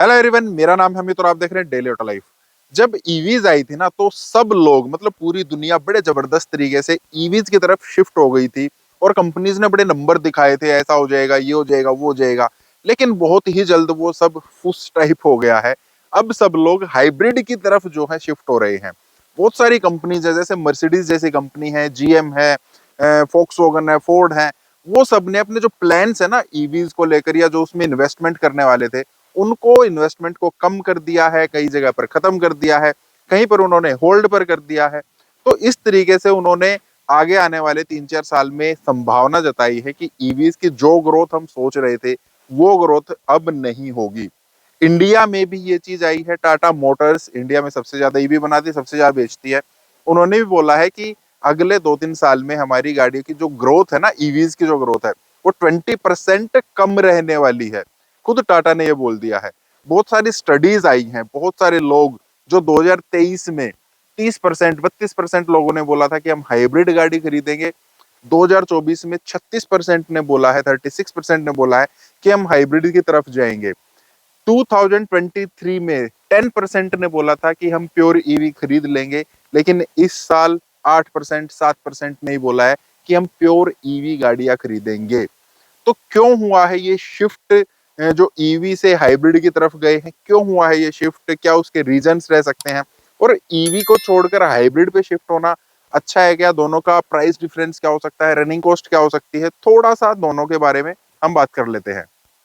Hello everyone, मेरा नाम है अमित और आप देख रहे हैं डेली ऑटो लाइफ। जब ईवीज आई थी ना तो सब लोग मतलब पूरी दुनिया बड़े जबरदस्त तरीके से ईवीज की तरफ शिफ्ट हो गई थी। और कंपनीज ने बड़े नंबर दिखाए थे, ऐसा हो जाएगा, ये हो जाएगा, वो हो जाएगा। लेकिन बहुत ही जल्द वो सब फुस टाइप हो गया है। अब सब लोग हाइब्रिड की तरफ जो है शिफ्ट हो रहे हैं। बहुत सारी कंपनीज है, जैसे मर्सिडीज जैसी कंपनी है, जीएम है, फोक्सवैगन है, फोर्ड है। वो सब ने अपने जो प्लान्स है ना ईवीज को लेकर, या जो उसमें इन्वेस्टमेंट करने वाले थे, उनको इन्वेस्टमेंट को कम कर दिया है, कई जगह पर खत्म कर दिया है, कहीं पर उन्होंने होल्ड पर कर दिया है। तो इस तरीके से उन्होंने आगे आने वाले 3-4 साल में संभावना जताई है कि ईवीज की जो ग्रोथ हम सोच रहे थे वो ग्रोथ अब नहीं होगी। इंडिया में भी ये चीज आई है। टाटा मोटर्स इंडिया में सबसे ज्यादा ईवी बनाती है, सबसे ज्यादा बेचती है। उन्होंने भी बोला है कि अगले 2-3 साल में हमारी गाड़ियों की जो ग्रोथ है ना, ईवीज की जो ग्रोथ है, वो 20% कम रहने वाली है। खुद टाटा ने ये बोल दिया है। बहुत सारी स्टडीज आई हैं, बहुत सारे लोग जो 2023 में 30%, 32% लोगों ने बोला था कि हम हाइब्रिड गाड़ी खरीदेंगे, 2024 में 36% ने बोला है, 36% ने बोला है कि हम हाइब्रिड की तरफ जाएंगे। 2023 में 10% ने बोला था कि हम प्योर ईवी खरीद लेंगे। लेकिन इस साल 8%, 7% ने ही बोला है कि हम प्योर ईवी गाड़ियां खरीदेंगे। तो क्यों हुआ है ये शिफ्ट? जो ईवी से हाइब्रिड की तरफ गए हैं, क्यों हुआ है ये शिफ्ट? क्या उसके रीजंस रह सकते हैं? और ईवी को छोड़कर हाइब्रिड पे शिफ्ट होना अच्छा है क्या? दोनों का प्राइस डिफरेंस क्या हो सकता है? रनिंग कॉस्ट क्या हो सकती है? थोड़ा सा दोनों के बारे में हम बात कर लेते हैं।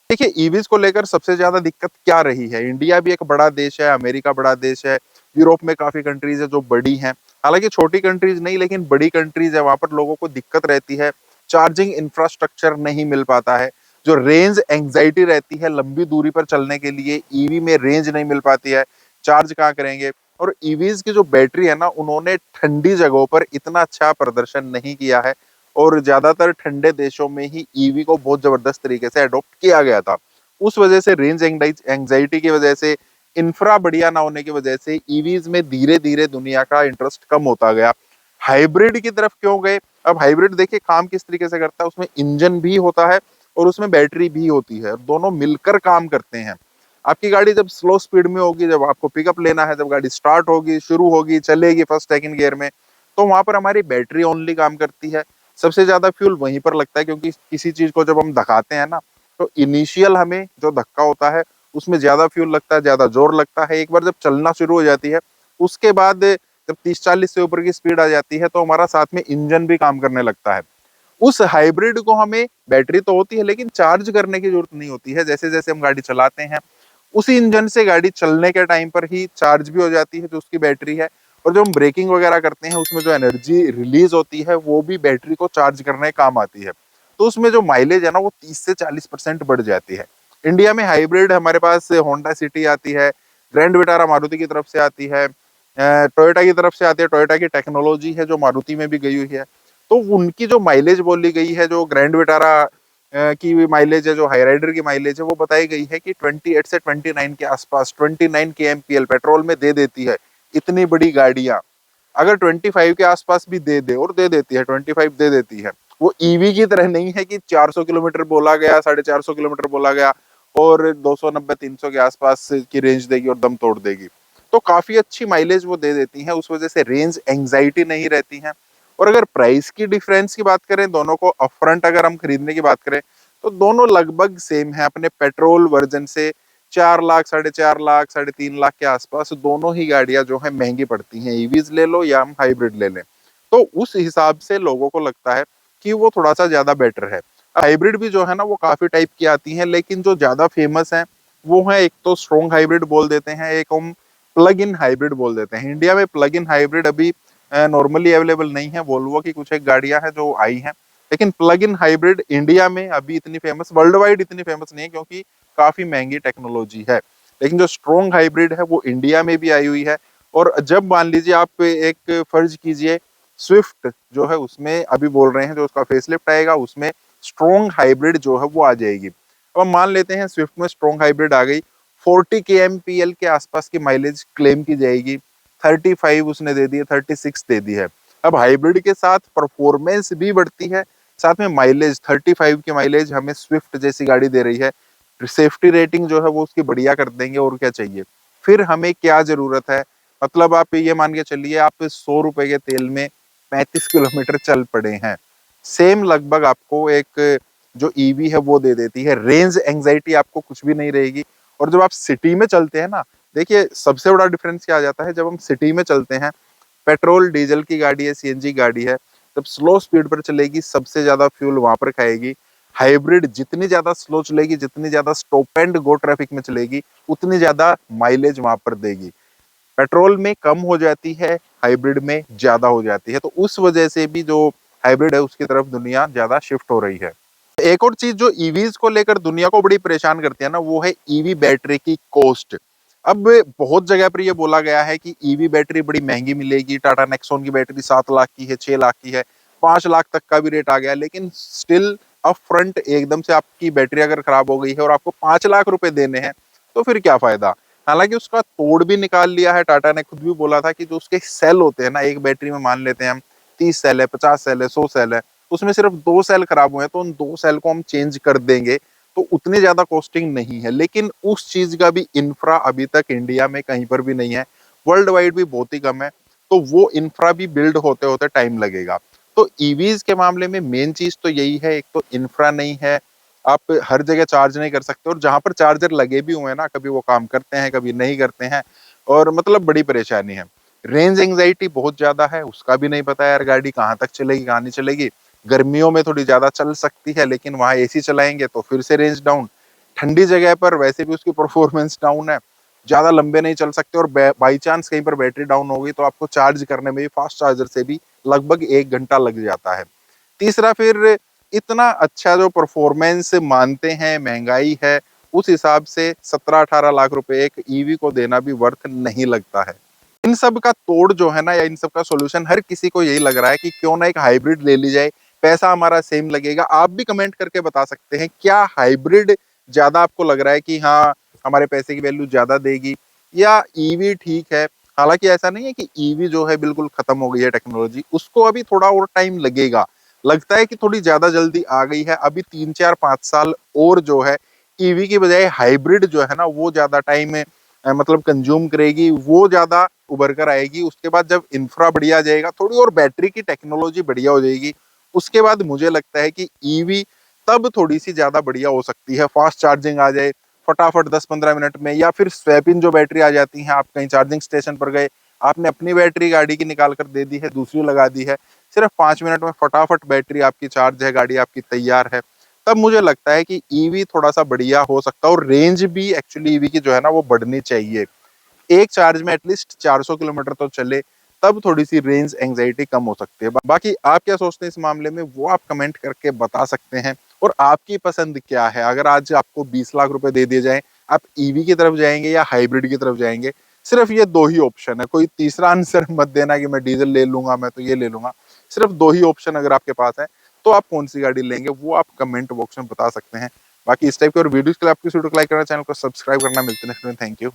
देखिए, ईवीज को लेकर सबसे ज्यादा दिक्कत क्या रही है? इंडिया भी एक बड़ा देश है, अमेरिका बड़ा देश है, यूरोप में काफी कंट्रीज है जो बड़ी हैं। हालांकि छोटी कंट्रीज नहीं, लेकिन बड़ी कंट्रीज है, वहां पर लोगों को दिक्कत रहती है। चार्जिंग इंफ्रास्ट्रक्चर नहीं मिल पाता है। जो रेंज एंग्जाइटी रहती है लंबी दूरी पर चलने के लिए, ईवी में रेंज नहीं मिल पाती है, चार्ज कहाँ करेंगे? और ईवीज की जो बैटरी है ना, उन्होंने ठंडी जगहों पर इतना अच्छा प्रदर्शन नहीं किया है। और ज्यादातर ठंडे देशों में ही ईवी को बहुत जबरदस्त तरीके से अडॉप्ट किया गया था। उस वजह से रेंज एंग्जाइटी की वजह से, इंफ्रा बढ़िया ना होने की वजह से ईवीज में धीरे धीरे दुनिया का इंटरेस्ट कम होता गया। हाइब्रिड की तरफ क्यों गए? अब हाइब्रिड देखिए काम किस तरीके से करता है। उसमें इंजन भी होता है और उसमें बैटरी भी होती है, दोनों मिलकर काम करते हैं। आपकी गाड़ी जब स्लो स्पीड में होगी, जब आपको पिकअप लेना है, जब गाड़ी स्टार्ट होगी, शुरू होगी, चलेगी फर्स्ट सेकंड गियर में, तो वहां पर हमारी बैटरी ओनली काम करती है। सबसे ज्यादा फ्यूल वहीं पर लगता है, क्योंकि किसी चीज को जब हम धकाते हैं ना, तो इनिशियल हमें जो धक्का होता है उसमें ज्यादा फ्यूल लगता है, ज्यादा जोर लगता है। एक बार जब चलना शुरू हो जाती है, उसके बाद जब 30-40 से ऊपर की स्पीड आ जाती है, तो हमारा साथ में इंजन भी काम करने लगता है। उस हाइब्रिड को हमें बैटरी तो होती है, लेकिन चार्ज करने की जरूरत नहीं होती है। जैसे जैसे हम गाड़ी चलाते हैं, उसी इंजन से गाड़ी चलने के टाइम पर ही चार्ज भी हो जाती है जो उसकी बैटरी है। और जो हम ब्रेकिंग वगैरह करते हैं, उसमें जो एनर्जी रिलीज होती है वो भी बैटरी को चार्ज करने काम आती है। तो उसमें जो माइलेज है ना, वो 30 से 40% बढ़ जाती है। इंडिया में हाइब्रिड हमारे पास होंडा सिटी आती है, ग्रैंड विटारा मारुति की तरफ से आती है, टोयोटा की तरफ से आती है। टोयोटा की टेक्नोलॉजी है जो मारुति में भी गई हुई है। तो उनकी जो माइलेज बोली गई है, जो ग्रैंड विटारा की माइलेज है, जो हाई राइडर की माइलेज है, वो बताई गई है कि 28 से 29 के आसपास, 29 के एमपीएल पेट्रोल में दे देती है। इतनी बड़ी गाड़ियां अगर 25 के आसपास भी दे दे, और दे देती है, 25 दे देती है। वो ईवी की तरह नहीं है कि 400 किलोमीटर बोला गया, 450 किलोमीटर बोला गया और 290-300 के आसपास की रेंज देगी और दम तोड़ देगी। तो काफी अच्छी माइलेज वो दे देती हैं, उस वजह से रेंज एंग्जाइटी नहीं रहती है। और अगर प्राइस की डिफरेंस की बात करें, दोनों को अपफ्रंट अगर हम खरीदने की बात करें, तो दोनों लगभग सेम है अपने पेट्रोल वर्जन से। 4 लाख, 4.5 लाख, 3.5 लाख के आसपास दोनों ही गाड़ियां जो है महंगी पड़ती हैं। ईवीज ले लो या हम हाइब्रिड ले लें, तो उस हिसाब से लोगों को लगता है कि वो थोड़ा सा ज्यादा बेटर है। हाइब्रिड भी जो है ना, वो काफी टाइप की आती है, लेकिन जो ज्यादा फेमस है वो है, एक तो स्ट्रॉन्ग हाइब्रिड बोल देते हैं, एक हम प्लग इन हाइब्रिड बोल देते हैं। इंडिया में प्लग इन हाइब्रिड अभी नॉर्मली अवेलेबल नहीं है। वोल्वो की कुछ एक गाड़ियां हैं जो आई हैं, लेकिन प्लग इन हाइब्रिड इंडिया में अभी इतनी फेमस, वर्ल्ड वाइड इतनी फेमस नहीं है, क्योंकि काफी महंगी टेक्नोलॉजी है। लेकिन जो स्ट्रॉन्ग हाइब्रिड है वो इंडिया में भी आई हुई है। और जब मान लीजिए आप एक फर्ज कीजिए, स्विफ्ट जो है उसमें अभी बोल रहे हैं जो उसका फेसलिफ्ट आएगा, उसमें स्ट्रॉन्ग हाइब्रिड जो है वो आ जाएगी। अब हम मान लेते हैं स्विफ्ट में स्ट्रॉन्ग हाइब्रिड आ गई, 40 kmpl के आसपास की माइलेज क्लेम की जाएगी। 35 उसने दे दी है, 36 दे दी है। अब हाइब्रिड के साथ परफॉर्मेंस भी बढ़ती है, साथ में माइलेज 35 की माइलेज हमें स्विफ्ट जैसी गाड़ी दे रही है। सेफ्टी रेटिंग जो है वो उसकी बढ़िया कर देंगे, और क्या चाहिए। फिर हमें क्या जरूरत है, मतलब आप ये मान के चलिए आप 100 रुपए के तेल में 35 किलोमीटर चल पड़े हैं, सेम लगभग आपको एक जो ईवी है वो दे देती है। रेंज एंजाइटी आपको कुछ भी नहीं रहेगी। और जब आप सिटी में चलते हैं ना, देखिए सबसे बड़ा डिफरेंस क्या आ जाता है, जब हम सिटी में चलते हैं, पेट्रोल डीजल की गाड़ी है, सीएनजी गाड़ी है, जब स्लो स्पीड पर चलेगी सबसे ज्यादा फ्यूल वहां पर खाएगी। हाइब्रिड जितनी ज्यादा स्लो चलेगी, जितनी ज्यादा स्टॉप एंड गो ट्रैफिक में चलेगी, उतनी ज्यादा माइलेज वहां पर देगी। पेट्रोल में कम हो जाती है, हाइब्रिड में ज्यादा हो जाती है। तो उस वजह से भी जो हाइब्रिड है उसकी तरफ दुनिया ज्यादा शिफ्ट हो रही है। एक और चीज जो ईवीज को लेकर दुनिया को बड़ी परेशान करती है ना, वो है ईवी बैटरी की कॉस्ट। अब बहुत जगह पर ये बोला गया है कि ईवी बैटरी बड़ी महंगी मिलेगी, टाटा नेक्सॉन की बैटरी 7 लाख की है, 6 लाख की है, 5 लाख तक का भी रेट आ गया। लेकिन स्टिल अप फ्रंट एकदम से आपकी बैटरी अगर खराब हो गई है और आपको 5 लाख रुपए देने हैं, तो फिर क्या फायदा। हालांकि उसका तोड़ भी निकाल लिया है, टाटा ने खुद भी बोला था कि जो उसके सेल होते हैं ना, एक बैटरी में मान लेते हैं हम 30 सेल है, 50 सेल है, 100 सेल है, उसमें सिर्फ 2 सेल खराब हुए हैं, तो उन 2 सेल को हम चेंज कर देंगे, तो उतनी ज्यादा कॉस्टिंग नहीं है। लेकिन उस चीज का भी इंफ्रा अभी तक इंडिया में कहीं पर भी नहीं है, वर्ल्ड वाइड भी बहुत ही कम है। तो वो इंफ्रा भी बिल्ड होते होते टाइम लगेगा। तो ईवीज के मामले में मेन चीज तो यही है, एक तो इंफ्रा नहीं है, आप हर जगह चार्ज नहीं कर सकते, और जहां पर चार्जर लगे भी हुए हैं ना, कभी वो काम करते हैं कभी नहीं करते हैं, और मतलब बड़ी परेशानी है। रेंज एंजाइटी बहुत ज्यादा है, उसका भी नहीं पता यार गाड़ी कहाँ तक चलेगी कहाँ नहीं चलेगी। गर्मियों में थोड़ी ज्यादा चल सकती है, लेकिन वहां एसी चलाएंगे तो फिर से रेंज डाउन। ठंडी जगह पर वैसे भी उसकी परफॉर्मेंस डाउन है, ज्यादा लंबे नहीं चल सकते, और बाई चांस कहीं पर बैटरी डाउन हो गई तो आपको चार्ज करने में भी फास्ट चार्जर से भी लगभग 1 घंटा लग जाता है। तीसरा, फिर इतना अच्छा जो परफॉर्मेंस मानते हैं, महंगाई है, उस हिसाब से 17-18 लाख रुपए एक ईवी को देना भी वर्थ नहीं लगता है। इन सब का तोड़ जो है ना, या इन सब का सॉल्यूशन हर किसी को यही लग रहा है कि क्यों ना एक हाइब्रिड ले ली जाए, पैसा हमारा सेम लगेगा। आप भी कमेंट करके बता सकते हैं, क्या हाइब्रिड ज्यादा आपको लग रहा है कि हाँ हमारे पैसे की वैल्यू ज्यादा देगी, या ईवी ठीक है। हालांकि ऐसा नहीं है कि ईवी जो है बिल्कुल खत्म हो गई है टेक्नोलॉजी, उसको अभी थोड़ा और टाइम लगेगा। लगता है कि थोड़ी ज्यादा जल्दी आ गई है, अभी 3-4-5 साल और जो है ईवी की बजाय हाइब्रिड जो है ना वो ज्यादा टाइम मतलब कंज्यूम करेगी, वो ज्यादा उभर कर आएगी। उसके बाद जब इंफ्रा बढ़िया जाएगा, थोड़ी और बैटरी की टेक्नोलॉजी बढ़िया हो जाएगी, उसके बाद मुझे लगता है कि ईवी तब थोड़ी सी ज्यादा बढ़िया हो सकती है। फास्ट चार्जिंग आ जाए फटाफट 10-15 मिनट में, या फिर स्वैप इन जो बैटरी आ जाती है, आप कहीं चार्जिंग स्टेशन पर गए, आपने अपनी बैटरी गाड़ी की निकाल कर दे दी है, दूसरी लगा दी है, सिर्फ 5 मिनट में फटाफट बैटरी आपकी चार्ज है, गाड़ी आपकी तैयार है। तब मुझे लगता है कि ईवी थोड़ा सा बढ़िया हो सकता है, और रेंज भी एक्चुअली ईवी की जो है ना वो बढ़नी चाहिए। एक चार्ज में एटलीस्ट 400 किलोमीटर तो चले, तब थोड़ी सी रेंज एंजाइटी कम हो सकती है। बाकी आप क्या सोचते हैं इस मामले में, वो आप कमेंट करके बता सकते हैं। और आपकी पसंद क्या है, अगर आज आपको 20 लाख रुपए दे दिए जाए, आप ईवी की तरफ जाएंगे या हाइब्रिड की तरफ जाएंगे। सिर्फ ये दो ही ऑप्शन है, कोई तीसरा आंसर मत देना कि मैं डीजल ले लूंगा, मैं तो ये ले लूंगा। सिर्फ दो ही ऑप्शन अगर आपके पास है, तो आप कौन सी गाड़ी लेंगे वो आप कमेंट बॉक्स में बता सकते हैं। बाकी इस टाइप के और वीडियोस के लिए आपकी वीडियो को लाइक करना, चैनल को सब्सक्राइब करना। मिलते हैं नेक्स्ट में, थैंक यू।